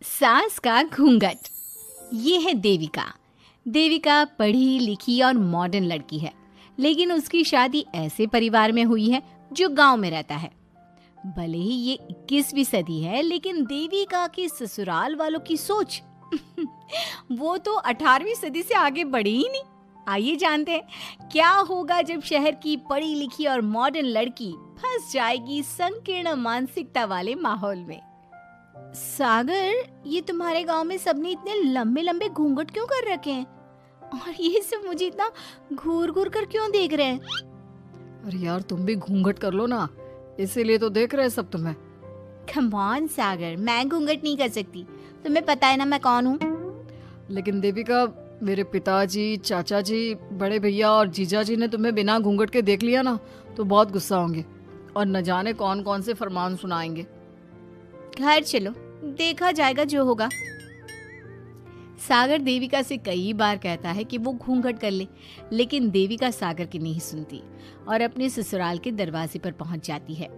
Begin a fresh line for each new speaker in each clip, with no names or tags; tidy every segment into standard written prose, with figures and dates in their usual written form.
सास का घूंघट। ये है देविका। देविका पढ़ी लिखी और मॉडर्न लड़की है, लेकिन उसकी शादी ऐसे परिवार में हुई है जो गांव में रहता है। भले ही ये 21वीं सदी है, लेकिन देविका की ससुराल वालों की सोच वो तो 18वीं सदी से आगे बढ़ी ही नहीं। आइए जानते हैं क्या होगा जब शहर की पढ़ी लिखी और मॉडर्न लड़की फंस जाएगी संकीर्ण मानसिकता वाले माहौल में। सागर, ये तुम्हारे गांव में सबने इतने लंबे लंबे घूंघट क्यों कर रखे हैं? और ये सब मुझे इतना घूर घूर कर क्यों देख रहे हैं?
अरे यार, तुम भी घूंघट कर लो ना, इसीलिए तो देख रहे हैं सब तुम्हें।
कम ऑन सागर, मैं घूंघट नहीं कर सकती। तुम्हें पता है ना मैं कौन हूँ।
लेकिन देविका, मेरे पिताजी, चाचा जी, बड़े भैया और जीजा जी ने तुम्हें बिना घूंघट के देख लिया ना तो बहुत गुस्सा होंगे और न जाने कौन कौन से फरमान सुनाएंगे।
घर चलो, देखा जाएगा जो होगा। सागर देविका से कई बार कहता है कि वो घूंघट कर ले, लेकिन देविका सागर की नहीं सुनती और अपने ससुराल के दरवाजे पर पहुंच जाती है।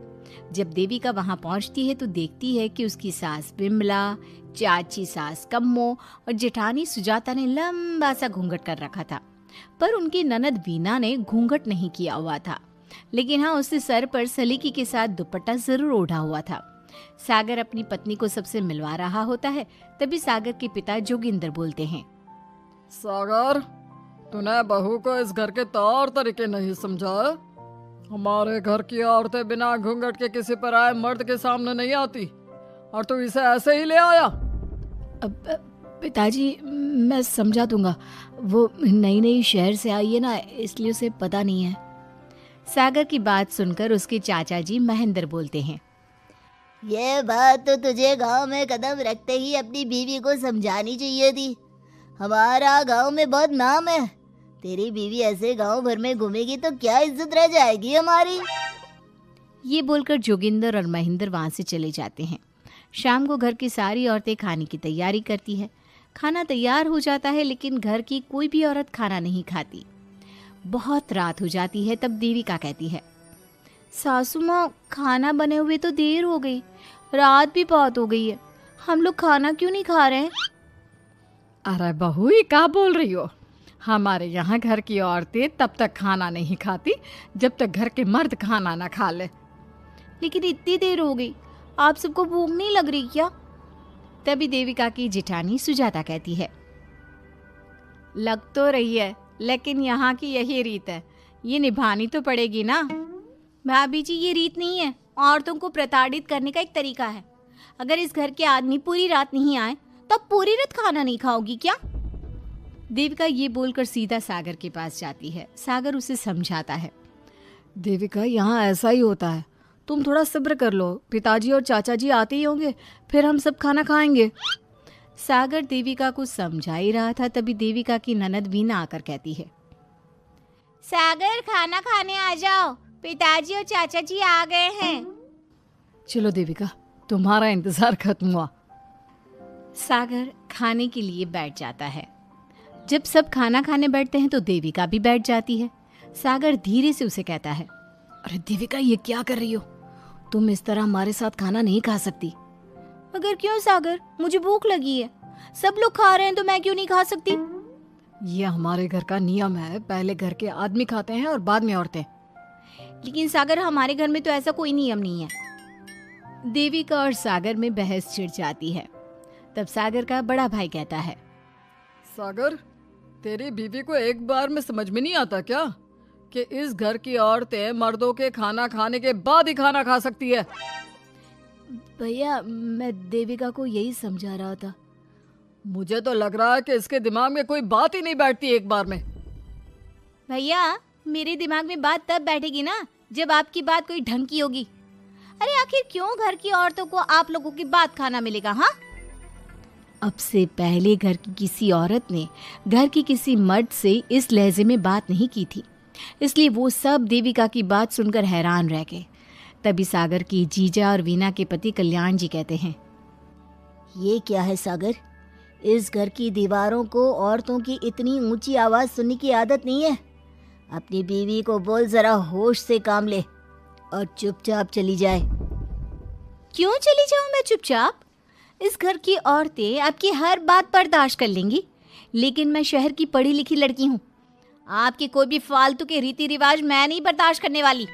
जब देविका वहां पहुंचती है तो देखती है कि उसकी सास बिमला, चाची सास कम्मो और जेठानी सुजाता ने लंबा सा घूंघट कर रखा था, पर उनकी ननद वीना ने घूंघट नहीं किया हुआ था। लेकिन हाँ, उसने सर पर सलीकी के साथ दुपट्टा जरूर ओढ़ा हुआ था। सागर अपनी पत्नी को सबसे मिलवा रहा होता है, तभी सागर के पिता जोगिंदर बोलते हैं,
सागर, तूने बहू को इस घर के तौर तरीके नहीं समझा। हमारे घर की औरतें बिना घूंघट के किसी पर आए मर्द के सामने नहीं आती और तू इसे ऐसे ही ले आया।
पिताजी, मैं समझा दूंगा। वो नई नई शहर से आई है ना, इसलिए उसे पता नहीं है। सागर की बात सुनकर उसके चाचा जी महेंद्र बोलते हैं,
ये बात तो तुझे गांव में कदम रखते ही अपनी बीवी को समझानी चाहिए थी। हमारा गांव में बहुत नाम है। तेरी बीवी ऐसे गांव भर में घूमेगी तो क्या इज्जत रह जाएगी हमारी।
ये बोलकर जोगिंदर और महेंद्र वहां से चले जाते हैं। शाम को घर की सारी औरतें खाने की तैयारी करती है। खाना तैयार हो जाता है, लेकिन घर की कोई भी औरत खाना नहीं खाती। बहुत रात हो जाती है, तब देविका कहती है, सासू माँ, खाना बने हुए तो देर हो गई, रात भी बहुत हो गई है, हम लोग खाना क्यों नहीं खा रहे हैं?
अरे बहू, ये क्या बोल रही हो? हमारे यहाँ घर की औरतें तब तक खाना नहीं खाती जब तक घर के मर्द खाना ना खा ले।
लेकिन इतनी देर हो गई, आप सबको भूख नहीं लग रही क्या? तभी देविका की जेठानी सुजाता कहती है, लग तो रही है, लेकिन यहाँ की यही रीत है, ये निभानी तो पड़ेगी ना। भाभी जी, ये रीत नहीं है, औरतों को प्रताड़ित करने का एक तरीका है। अगर इस घर के आदमी पूरी रात नहीं आए तो पूरी रात खाना नहीं खाओगी क्या? देविका ये बोलकर सीधा सागर के पास जाती है। सागर उसे समझाता है,
देविका, यहाँ ऐसा ही होता है, तुम थोड़ा सब्र कर लो, पिताजी और चाचा जी आते ही होंगे, फिर हम सब खाना खाएंगे।
सागर देविका को समझा ही रहा था, तभी देविका की ननद वीना आकर कहती है, सागर, खाना खाने आ जाओ, पिताजी और चाचा जी आ गए हैं।
चलो देविका, तुम्हारा इंतजार खत्म हुआ।
सागर खाने के लिए बैठ जाता है। जब सब खाना खाने बैठते हैं तो देविका भी बैठ जाती है। सागर धीरे से उसे कहता है,
अरे देविका, ये क्या कर रही हो? तुम इस तरह हमारे साथ खाना नहीं खा सकती।
मगर क्यों सागर, मुझे भूख लगी है, सब लोग खा रहे हैं तो मैं क्यों नहीं खा सकती?
ये हमारे घर का नियम है, पहले घर के आदमी खाते हैं और बाद में औरतें।
लेकिन सागर, हमारे घर में तो ऐसा कोई नियम नहीं है। देविका और सागर में बहस छिड़ जाती है। तब सागर का बड़ा भाई कहता है,
सागर, तेरी बीवी को एक बार में समझ में नहीं आता क्या कि इस घर की औरतें मर्दों के खाना खाने के बाद ही खाना खा सकती है?
भैया, मैं देविका को यही समझा रहा था।
मुझे तो लग रहा है कि इसके दिमाग में कोई बात ही नहीं बैठती एक बार में।
भैया, मेरे दिमाग में बात तब बैठेगी ना जब आपकी बात कोई ढंग की होगी। अरे आखिर क्यों घर की औरतों को आप लोगों की बात खाना मिलेगा? हाँ, अब से पहले घर की किसी औरत ने घर की किसी मर्द से इस लहजे में बात नहीं की थी, इसलिए वो सब देविका की बात सुनकर हैरान रह गए। तभी सागर की जीजा और वीना के पति कल्याण जी कहते हैं,
ये क्या है सागर, इस घर की दीवारों को औरतों की इतनी ऊंची आवाज सुनने की आदत नहीं है। अपनी बीवी को बोल जरा होश से काम ले और चुपचाप चली जाए।
क्यों चली जाऊं मैं चुपचाप? इस घर की औरतें आपकी हर बात बर्दाश्त कर लेंगी, लेकिन मैं शहर की पढ़ी लिखी लड़की हूँ। आपके कोई भी फालतू के रीति रिवाज मैं नहीं बर्दाश्त करने वाली।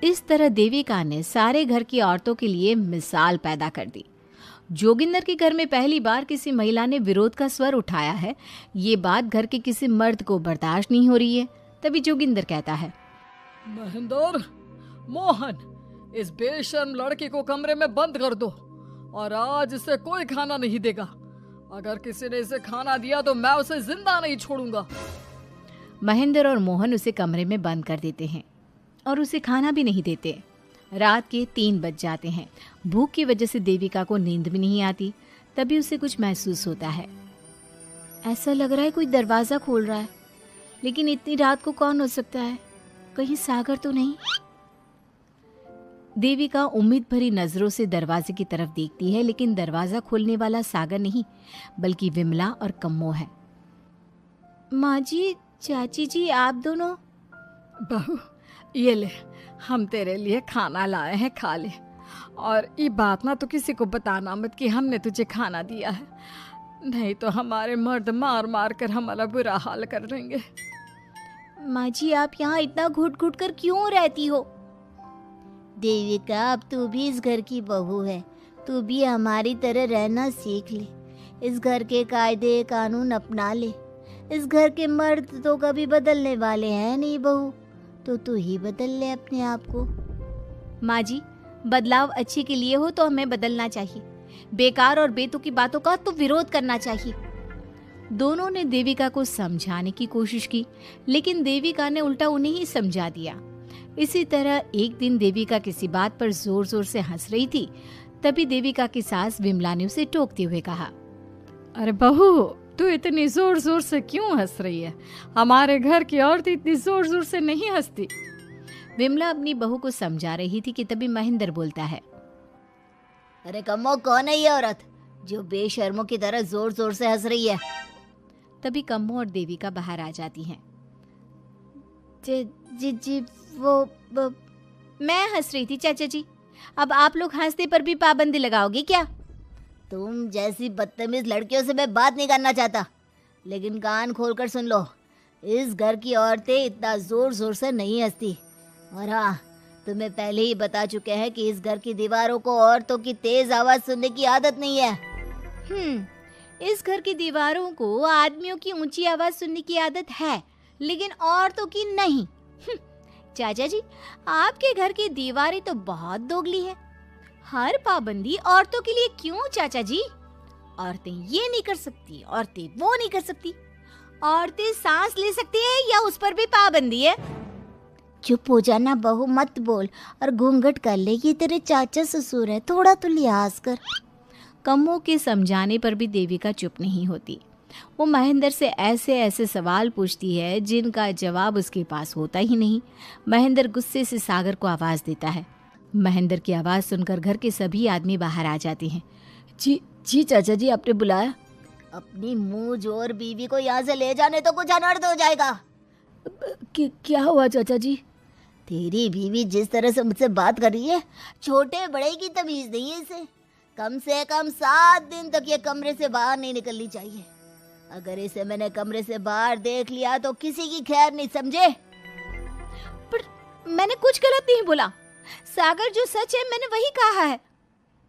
इस तरह देविका ने सारे घर की औरतों के लिए मिसाल पैदा कर दी। जोगिंदर के घर में पहली बार किसी महिला ने विरोध का स्वर उठाया है। ये बात घर के किसी मर्द को बर्दाश्त नहीं हो रही है। तभी जोगिंदर कहता है,
महेंद्र, मोहन, इस बेशर्म लड़की को कमरे में बंद कर दो और आज इसे कोई खाना नहीं देगा। अगर किसी ने इसे खाना दिया तो मैं उसे जिंदा नहीं छोड़ूंगा।
महेंद्र और मोहन उसे कमरे में बंद कर देते हैं और उसे खाना भी नहीं देते। रात के 3 बज जाते हैं। भूख की वजह से देविका को नींद भी नहीं आती। तभी उसे कुछ महसूस होता है। ऐसा लग रहा है कोई दरवाजा खोल रहा है, लेकिन इतनी रात को कौन हो सकता है? कहीं सागर तो नहीं? देविका उम्मीद भरी नजरों से दरवाजे की तरफ देखती है, लेकिन दरवाजा खोलने वाला सागर नहीं बल्कि विमला और कम्मो है। माँ जी, चाची जी, आप दोनों?
बहू, ये ले, हम तेरे लिए खाना लाए हैं, खा ले। और ये बात ना तो किसी को बताना मत कि हमने तुझे खाना दिया है, नहीं तो हमारे मर्द मार मार कर हमारा बुरा हाल कर देंगे।
माँ जी, आप यहाँ इतना घुट घुट कर क्यों रहती हो?
देविका, अब तू भी इस घर की बहू है, तू भी हमारी तरह रहना सीख ले। इस घर के कायदे कानून अपना ले। इस घर के मर्द तो कभी बदलने वाले हैं नहीं बहू, तो तू ही बदल ले अपने आप को।
माँ जी, बदलाव अच्छे के लिए हो तो हमें बदलना चाहिए। बेकार और बेतुकी बातों का तो विरोध करना चाहिए। दोनों ने देविका को समझाने की कोशिश की, लेकिन देविका ने उल्टा उन्हें ही समझा दिया। इसी तरह एक दिन देविका किसी बात पर जोर जोर से हंस रही थी। तभी देविका की सास विमला ने उसे टोकते हुए कहा,
अरे बहू, तू इतनी जोर जोर से क्यों हंस रही है? हमारे घर की औरत इतनी जोर जोर से नहीं हंसती।
विमला अपनी बहू को समझा रही थी कि तभी महेंद्र बोलता है,
अरे कम्मो, कौन है ये औरत जो बेशर्मों की तरह जोर जोर से हंस रही है?
तभी कम्मो और देविका बाहर आ जाती हैं।
जी जी, वो
मैं हंस रही थी चाचा जी। अब आप लोग हंसने पर भी पाबंदी लगाओगे क्या?
तुम जैसी बदतमीज लड़कियों से मैं बात नहीं करना चाहता, लेकिन कान खोलकर सुन लो, इस घर की औरतें इतना जोर जोर से नहीं हंसती। और हाँ, तुम्हें पहले ही बता चुके हैं कि इस घर की दीवारों को औरतों की तेज आवाज सुनने की आदत नहीं है।
इस घर की दीवारों को आदमियों की ऊंची आवाज सुनने की आदत है, लेकिन औरतों की नहीं। चाचा जी, आपके घर की दीवारें तो बहुत दोगली है। हर पाबंदी औरतों के लिए क्यों चाचा जी? औरतें ये नहीं कर सकती, औरतें वो नहीं कर सकती। औरतें सांस ले सकती है या उस पर भी पाबंदी है?
चुप हो जाना बहू, मत बोल और घूंघट कर ले। ये तेरे चाचा ससुर है, थोड़ा तो लिहाज कर।
कम्मो के समझाने पर भी देविका चुप नहीं होती। वो महेंद्र से ऐसे ऐसे सवाल पूछती है जिनका जवाब उसके पास होता ही नहीं। महेंद्र गुस्से से सागर को आवाज देता है। महेंद्र की आवाज सुनकर घर के सभी आदमी बाहर आ जाते हैं।
जी जी चाचा जी, आपने बुलाया? अपनी मुंह जोर बीवी को यहाँ से ले जाने तो कुछ अनर्थ हो जाएगा।
क्या हुआ चाचा जी?
तेरी बीवी जिस तरह से मुझसे बात कर रही है, छोटे बड़े की तमीज नहीं है इसे। कम से कम 7 दिन तक ये कमरे से बाहर नहीं निकलनी चाहिए। अगर इसे मैंने कमरे से बाहर देख लिया तो किसी की खैर नहीं, समझे?
पर मैंने कुछ गलत नहीं बोला। सागर, जो सच है मैंने वही कहा है।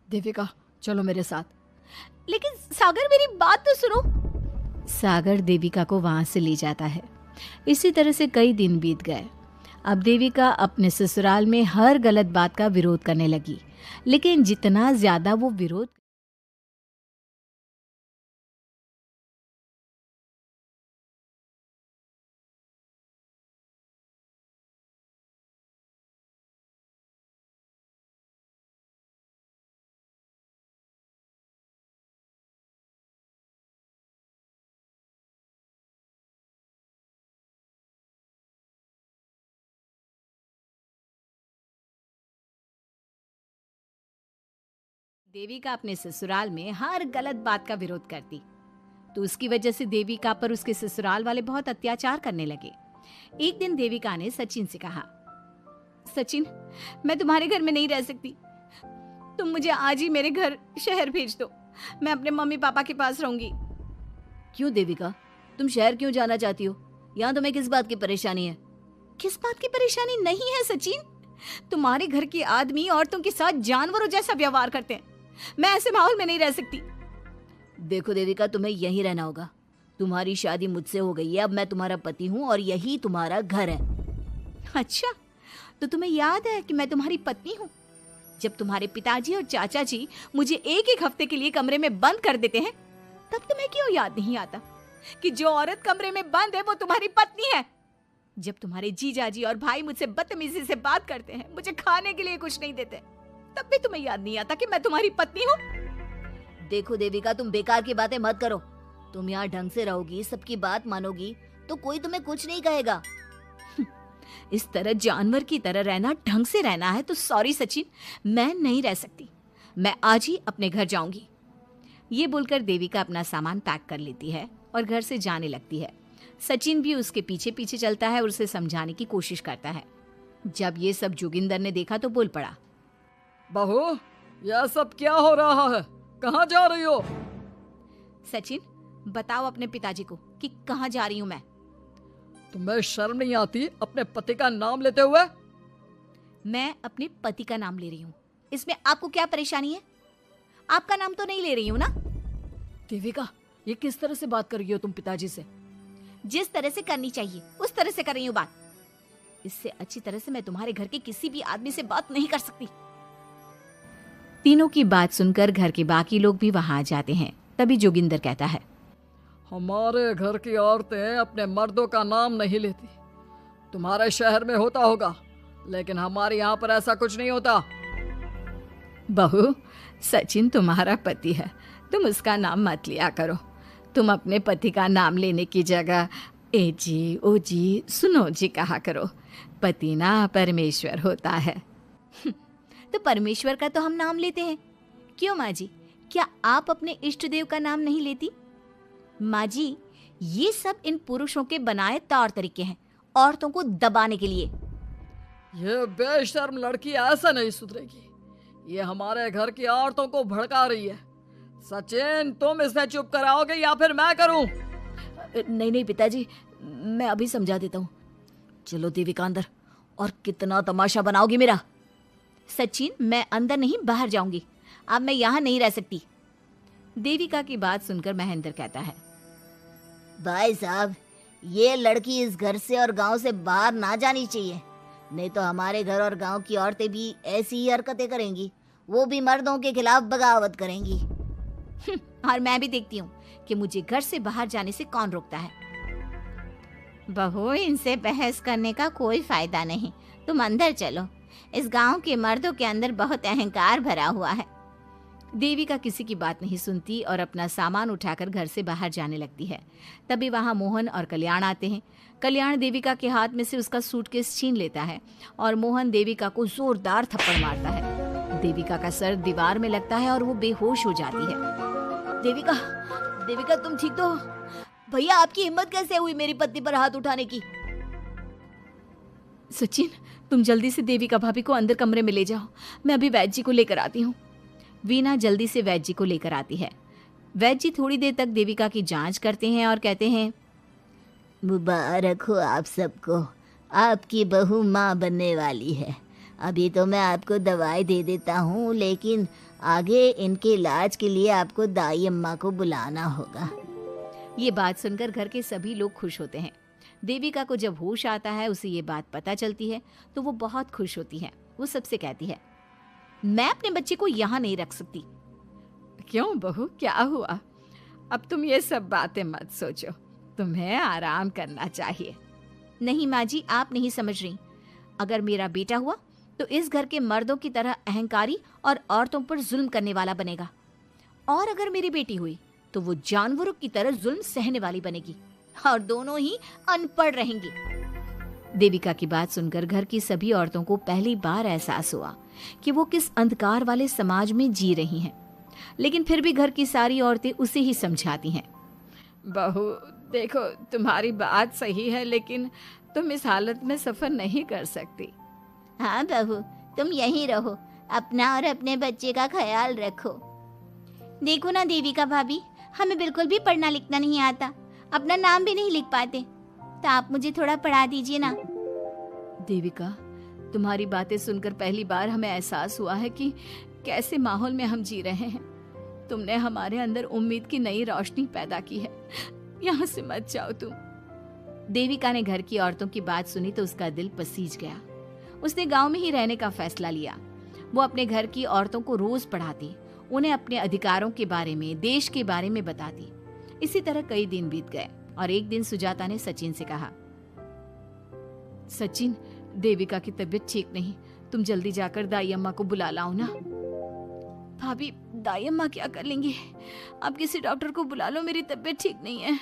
देविका, चलो मेरे साथ।
लेकिन सागर, मेरी बात तो सुनो। सागर देविका को वहां से ले जाता है। इसी तरह से कई दिन बीत गए। अब देविका अपने ससुराल में हर गलत बात का विरोध करने लगी, लेकिन जितना ज्यादा वो विरोध देविका अपने ससुराल में हर गलत बात का विरोध करती, तो उसकी वजह से देविका पर उसके ससुराल वाले बहुत अत्याचार करने लगे। एक दिन देविका ने सचिन से कहा, सचिन, मैं तुम्हारे घर में नहीं रह सकती। तुम मुझे आज ही मेरे घर शहर भेज दो, मैं अपने मम्मी पापा के पास रहूंगी।
क्यों देविका, तुम शहर क्यों जाना चाहती हो? यहाँ तुम्हें किस बात की परेशानी है?
किस बात की परेशानी नहीं है सचिन, तुम्हारे घर के आदमी औरतों के साथ जानवरों जैसा व्यवहार करते हैं। मैं ऐसे माहौल में नहीं रह सकती।
देखो देविका, तुम्हें यहीं रहना होगा। तुम्हारी शादी मुझसे हो गई है, अब मैं तुम्हारा पति हूँ और यही तुम्हारा घर है।
अच्छा, तो तुम्हें याद है कि मैं तुम्हारी पत्नी हूँ? जब तुम्हारे पिताजी और चाचा जी मुझे एक एक हफ्ते के लिए कमरे में बंद कर देते हैं, तब तुम्हें क्यों याद नहीं आता कि जो औरत कमरे में बंद है वो तुम्हारी पत्नी है? जब तुम्हारे जीजाजी और भाई मुझसे बदतमीजी से बात करते हैं, मुझे खाने के लिए कुछ नहीं देते, तब भी तुम्हें याद नहीं आता कि मैं तुम्हारी पत्नी हूँ?
देखो देविका, तुम बेकार की बातें मत करो। तुम यहाँ ढंग से रहोगी, सबकी बात मानोगी, तो कोई तुम्हें कुछ नहीं कहेगा।
इस तरह जानवर की तरह रहना, ढंग से रहना है तो सॉरी सचिन, मैं नहीं रह सकती। मैं आज ही अपने घर जाऊंगी। ये बोलकर देविका अपना सामान पैक कर लेती है और घर से जाने लगती है। सचिन भी उसके पीछे पीछे चलता है और उसे समझाने की कोशिश करता है। जब ये सब जोगिंदर ने देखा तो बोल पड़ा,
बहू, यह सब क्या हो रहा है? कहाँ जा रही हो?
सचिन, बताओ अपने पिताजी को कि कहाँ जा रही हूँ मैं।
तुम्हें शर्म नहीं आती अपने पति का नाम लेते हुए?
मैं अपने पति का नाम ले रही हूँ, इसमें आपको क्या परेशानी है? आपका नाम तो नहीं ले रही हूँ ना?
देविका, ये किस तरह से बात कर रही हो तुम पिताजी से?
जिस तरह से करनी चाहिए उस तरह से कर रही हूँ बात। इससे अच्छी तरह से मैं तुम्हारे घर के किसी भी आदमी से बात नहीं कर सकती। तीनों की बात सुनकर घर के बाकी लोग भी वहां आ जाते हैं। तभी जोगिंदर कहता है,
हमारे घर की औरतें अपने मर्दों का नाम नहीं लेती। तुम्हारे शहर में होता होगा, लेकिन हमारे यहाँ पर ऐसा कुछ नहीं होता।
बहू, सचिन तुम्हारा पति है, तुम उसका नाम मत लिया करो। तुम अपने पति का नाम लेने की जगह ए जी, ओ जी, सुनो जी कहा करो। पति ना परमेश्वर होता है। तो परमेश्वर का तो हम नाम लेते हैं। क्यों माँ जी, क्या आप अपने इष्ट देव का नाम नहीं लेती? माँ जी, ये सब इन पुरुषों के बनाए तौर तरीके हैं, औरतों को दबाने के लिए।
ये बेशर्म लड़की ऐसा नहीं सुधरेगी। ये हमारे घर की औरतों को भड़का रही है। सचिन, तुम इसे चुप कराओगे या फिर मैं करूं?
नहीं नहीं पिताजी, मैं अभी समझा देता हूँ। चलो देविका अंदर, और कितना तमाशा बनाओगी मेरा।
सचिन, मैं अंदर नहीं बाहर जाऊंगी। अब मैं यहाँ नहीं रह सकती। देविका की बात सुनकर महेंद्र कहता है,
भाई साहब, ये लड़की इस घर से और गांव से बाहर ना जानी चाहिए, नहीं तो हमारे घर और गांव की औरतें भी ऐसी ही हरकतें करेंगी। वो भी मर्दों के खिलाफ बगावत करेंगी।
और मैं भी देखती हूँ कि मुझे घर से बाहर जाने से कौन रोकता है। बहू, इनसे बहस करने का कोई फायदा नहीं, तुम अंदर चलो। इस गांव के मर्दों के अंदर बहुत अहंकार भरा हुआ है। देविका किसी की बात नहीं सुनती और अपना सामान उठाकर घर से बाहर जाने लगती है। तभी वहां मोहन और कल्याण आते हैं। कल्याण देविका के हाथ में से उसका सूटकेस छीन लेता है और मोहन देविका को जोरदार थप्पड़ मारता है। देविका का सर दीवार में लगता है और वो बेहोश हो जाती है।
देविका, देविका तुम ठीक तो हो? भैया, आपकी हिम्मत कैसे हुई मेरी पत्नी पर हाथ उठाने की?
सचिन, तुम जल्दी से देविका भाभी को अंदर कमरे में ले जाओ, मैं अभी वैद्य जी को लेकर आती हूँ। वीना जल्दी से वैद्य जी को लेकर आती है। वैद्य जी थोड़ी देर तक देविका की जांच करते हैं और कहते हैं,
मुबारक हो आप सबको, आपकी बहू माँ बनने वाली है। अभी तो मैं आपको दवाई दे देता हूँ, लेकिन आगे इनके इलाज के लिए आपको दाई अम्मा को बुलाना होगा।
ये बात सुनकर घर के सभी लोग खुश होते हैं। देविका को जब होश आता है, उसे ये बात पता चलती है तो वो बहुत खुश होती है। वो सबसे कहती है, मैं अपने बच्चे को यहाँ नहीं रख सकती। क्यों बहू, क्या हुआ? अब तुम ये सब बातें मत सोचो, तुम्हें आराम करना चाहिए। नहीं माँ जी, आप नहीं समझ रही। अगर मेरा बेटा हुआ तो इस घर के मर्दों की तरह अहंकारी और औरतों पर जुल्म करने वाला बनेगा, और अगर मेरी बेटी हुई तो वो जानवरों की तरह जुल्म सहने वाली बनेगी, और दोनों ही अनपढ़ रहेंगी। देविका की बात सुनकर घर की सभी औरतों को पहली बार एहसास हुआ कि वो किस अंधकार वाले समाज में जी रही हैं। लेकिन फिर भी घर की सारी औरतें उसे ही समझाती हैं। बहू देखो, तुम्हारी बात सही है, लेकिन तुम इस हालत में सफर नहीं कर सकती।
हाँ बहू, तुम यहीं रहो, अपना और अपने बच्चे का ख्याल रखो। देखो ना देविका भाभी, हमें बिल्कुल भी पढ़ना लिखना नहीं आता, अपना नाम भी नहीं लिख पाते, तो आप मुझे थोड़ा पढ़ा दीजिए ना।
देविका, तुम्हारी बातें सुनकर पहली बार हमें एहसास हुआ है कि कैसे माहौल में हम जी रहे हैं। तुमने हमारे अंदर उम्मीद की नई रोशनी पैदा की है। यहाँ से मत जाओ तुम। देविका ने घर की औरतों की बात सुनी तो उसका दिल पसीज गया। उसने गांव में ही रहने का फैसला लिया। वो अपने घर की औरतों को रोज पढ़ाती, उन्हें अपने अधिकारों के बारे में, देश के बारे में बताती। इसी तरह कई दिन बीत गए और एक दिन सुजाता ने सचिन से कहा, सचिन, देविका की तबीयत ठीक नहीं, तुम जल्दी जाकर दाई अम्मा को बुला लाओ ना। भाभी, दाई अम्मा क्या कर लेंगी? आप किसी डॉक्टर को बुला लो, मेरी तबीयत ठीक नहीं है।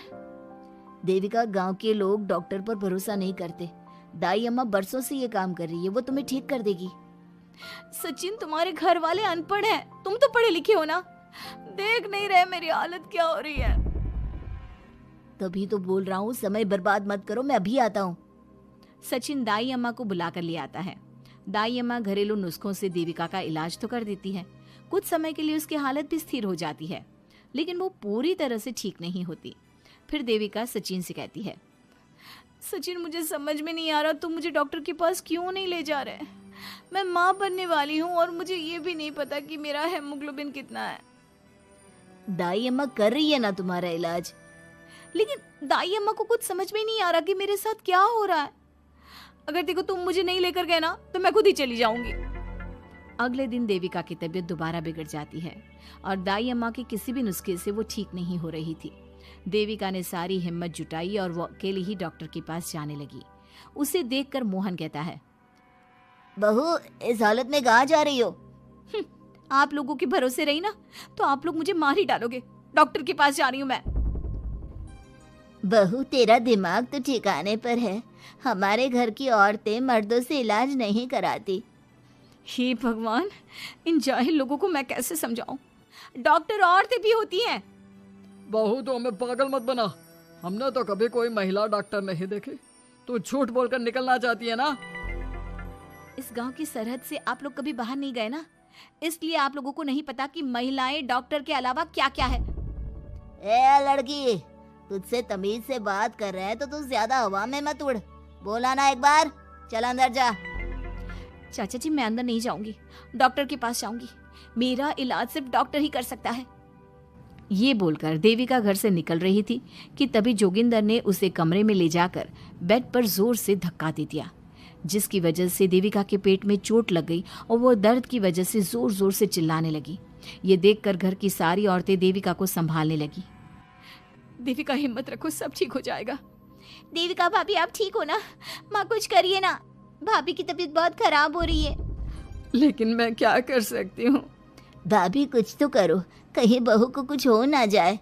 देविका, गांव के लोग डॉक्टर पर भरोसा नहीं करते। दाई अम्मा बरसों से ये काम कर रही है, वो तुम्हें ठीक कर देगी।
सचिन, तुम्हारे घर वाले अनपढ़ हैं, तुम तो पढ़े लिखे हो ना, देख नहीं रहे मेरी हालत क्या हो रही है।
तभी तो बोल रहा हूँ, समय बर्बाद मत करो, मैं अभी आता हूँ।
सचिन दाई अम्मा को बुलाकर ले आता है। दाई अम्मा घरेलू नुस्खों से देविका का इलाज तो कर देती है। कुछ समय के लिए उसकी हालत भी स्थिर हो जाती है, लेकिन वो पूरी तरह से ठीक नहीं होती। फिर देविका सचिन से कहती है, सचिन, मुझे समझ में नहीं आ रहा तुम मुझे डॉक्टर के पास क्यों नहीं ले जा रहे। मैं माँ बनने वाली हूँ और मुझे ये भी नहीं पता कि मेरा हेमोग्लोबिन कितना है।
दाई अम्मा कर रही है ना तुम्हारा इलाज।
लेकिन दाई अम्मा को कुछ समझ में नहीं आ रहा कि मेरे साथ क्या हो रहा है। अगर देखो तुम मुझे नहीं लेकर गए ना तो मैं खुद ही चली जाऊंगी। अगले दिन देविका की तबीयत दोबारा बिगड़ जाती है और दाई अम्मा के किसी भी नुस्खे से वो ठीक नहीं हो रही थी। देविका ने सारी हिम्मत जुटाई और वो अकेली ही डॉक्टर के पास जाने लगी। उसे देखकर मोहन कहता है,
बहू, इस हालत में कहाँ जा रही हो?
आप लोगों के भरोसे रही ना तो आप लोग मुझे मार ही डालोगे। डॉक्टर के पास जा रही हूँ मैं।
बहू, तेरा दिमाग तो ठिकाने पर है। हमारे घर की औरतें मर्दों से इलाज नहीं कराती।
हे भगवान, इन जाहिल लोगों को मैं कैसे समझाऊं? डॉक्टर औरतें भी होती हैं।
बहू, तो हमें पागल मत बना, हमने तो कभी कोई महिला डॉक्टर नहीं देखी। तू झूठ बोलकर निकलना चाहती है ना?
इस गांव की सरहद से आप लोग कभी बाहर नहीं गए ना, इसलिए आप लोगों को नहीं पता कि महिलाएं डॉक्टर के अलावा क्या क्या है।
ए लड़की, तुझसे तमीज से बात कर रहे हैं तो तू ज्यादा हवा में मत उड़। बोला ना एक बार, चल अंदर जा।
चाचा जी, मैं अंदर नहीं जाऊंगी, डॉक्टर के पास जाऊंगी। मेरा इलाज सिर्फ डॉक्टर ही कर सकता है। ये बोलकर देविका घर से निकल रही थी कि तभी जोगिंदर ने उसे कमरे में ले जाकर बेड पर जोर से धक्का दे दिया, जिसकी वजह से देविका के पेट में चोट लग गई और वो दर्द की वजह से जोर जोर से चिल्लाने लगी। ये देखकर घर की सारी औरतें देविका को संभालने लगी। देविका, हिम्मत रखो, सब ठीक हो जाएगा।
देविका भाभी, आप ठीक हो ना? माँ, कुछ करिए ना, भाभी की तबीयत बहुत खराब हो रही है।
लेकिन मैं क्या कर सकती हूँ?
भाभी, कुछ तो करो, कहीं बहू को कुछ हो ना जाए।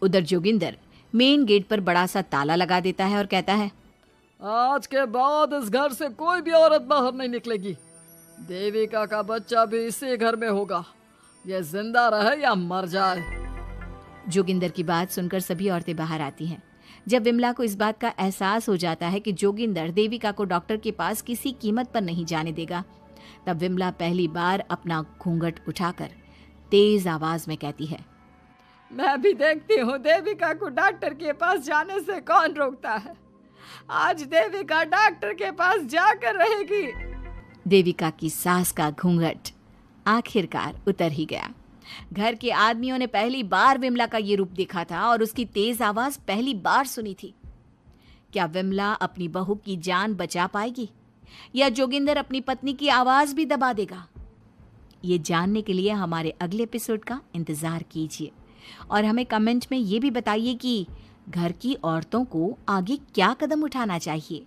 उधर जोगिंदर मेन गेट पर बड़ा सा ताला लगा देता है और कहता है,
आज के बाद इस घर से कोई भी औरत बाहर नहीं निकलेगी। देविका का बच्चा भी इसी घर में होगा, ये जिंदा रहे या मर जाए।
जोगिंदर की बात सुनकर सभी औरतें बाहर आती हैं। जब विमला को इस बात का एहसास हो जाता है कि जोगिंदर देविका को डॉक्टर के पास किसी कीमत पर नहीं जाने देगा, तब विमला पहली बार अपना घूंघट उठाकर तेज आवाज में कहती है,
मैं भी देखती हूँ देविका को डॉक्टर के पास जाने से कौन रोकता है। आज देविका डॉक्टर के पास जाकर रहेगी।
देविका की सास का घूंघट आखिरकार उतर ही गया। घर के आदमियों ने पहली बार विमला का ये रूप देखा था और उसकी तेज आवाज पहली बार सुनी थी। क्या विमला अपनी बहू की जान बचा पाएगी या जोगिंदर अपनी पत्नी की आवाज भी दबा देगा? ये जानने के लिए हमारे अगले एपिसोड का इंतजार कीजिए और हमें कमेंट में ये भी बताइए कि घर की औरतों को आगे क्या कदम उठाना चाहिए।